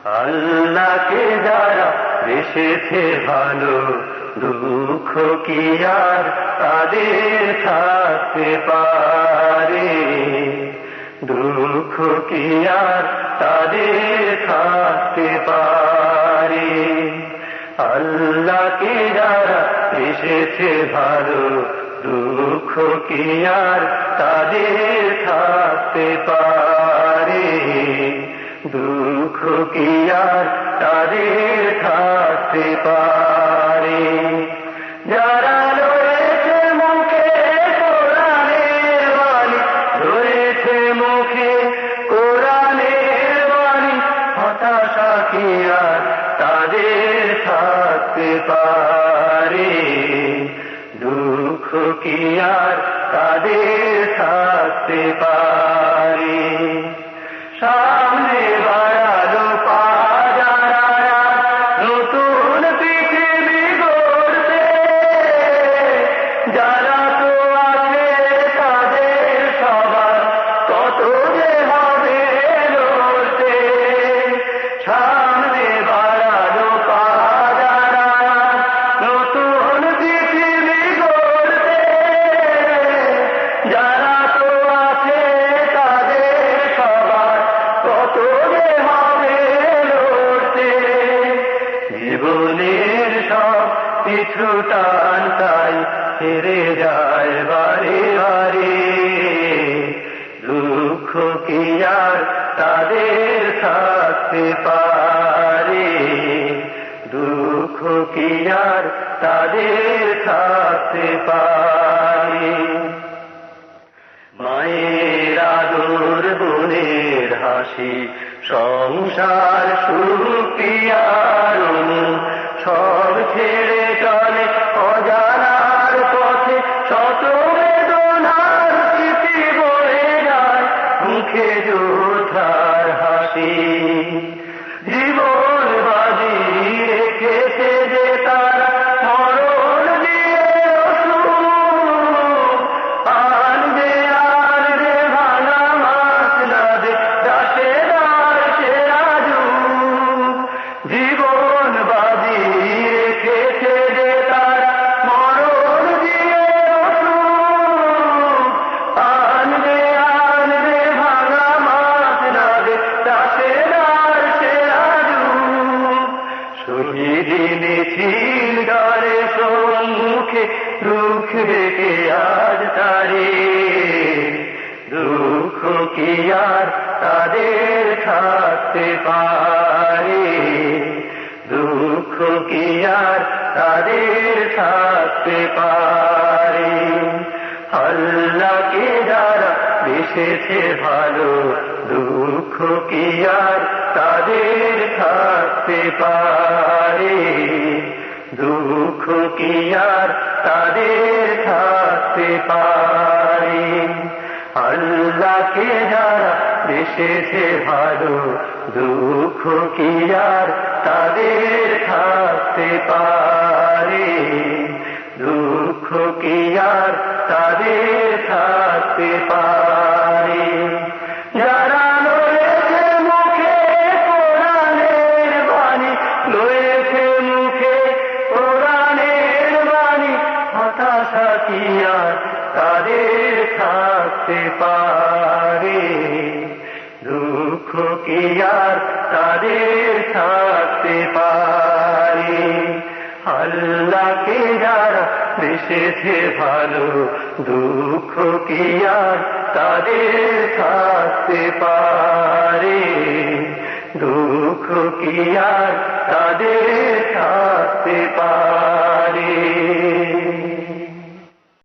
আল্লাহকে যারা বেসেছে ভালো, দুঃখ কি আর তাদের থাকতে পারে? দুঃখ কি আর তাদের থাকতে পারে? আল্লাহকে যারা বেসেছে ভালো, দুঃখ কি আর তাদের থাকতে পারে? দুঃখ কি আর তাদের থাকতে পারে? যারা রয়েছে মুখে কোরআনের বাণী, রয়েছে মুখে কোরআনের বাণী, হতাশা কি আর তাদের থাকতে পারে? দুঃখ কি আর তাদের থাকতে পারে? সামনে বাড়ালো পা যারা নতুন পৃথিবী গড়তে, যারা তো আছে তাদের সবার কত যে হবে লড়তে। সামনে বাড়ালো পা যারা নতুন পৃথিবী গড়তে, যারা তো আছে তাদের সবার কত যে হবে লড়তে। জীবনের সব কিছু টান তাই হেরে যায় বারে বারে। দুঃখ কি আর তাদের থাকতে পারে? দুঃখ কি আর তাদের থাকতে পারে? মায়ের আদর, বোনের হাসি, সংসার সুপিয়ার সব ছেড়ে চলে অজানার পথে। শত বেদনার স্মৃতি বয়ে যায় মুখে যোদ্ধার হাসি। জীবন বাজি রেখেছে যে তারা মরণ দিয়ে ওষুধ, আনবে আনবে ভাঙা মাছ নাদে দাসে দাসে রাজু। জীবন বাজি রেখেছে যে তারা মরণ দিয়ে ওষুধ, আনবে আনবে ভাঙা মাছ নাদে দাসে দাসে রাজু। শহীদ মিছিল গারে সম্মুখে দুঃখ রেখে আজ তারে। দুঃখ কি আর তাদের থাকতে পারে? দুঃখ কি আর তাদের থাকতে পারে? আল্লাহকে যারা বেসেছে ভালো, দুঃখ কি আর তাদের থাকতে পারে? দুঃখ কি আর তাদের থাকতে পারে? আল্লাহকে যারা বেসেছে ভালো, দুঃখ কি আর তাদের থাকতে পারে? দুঃখ কি আর তাদের থাকতে পারে? যারা রয়েছে মুখে কোরআনের বাণী, রয়েছে মুখে কোরআনের বাণী, হতাশা কি আর তাদের থাকতে পারে? দুঃখ কি আর তাদের থাকতে পারে? আল্লাহকে যারা বেসেছে ভালো, দুঃখ কি আর তাদের থাকতে পারে? দুঃখ কি আর তাদের থাকতে পারে?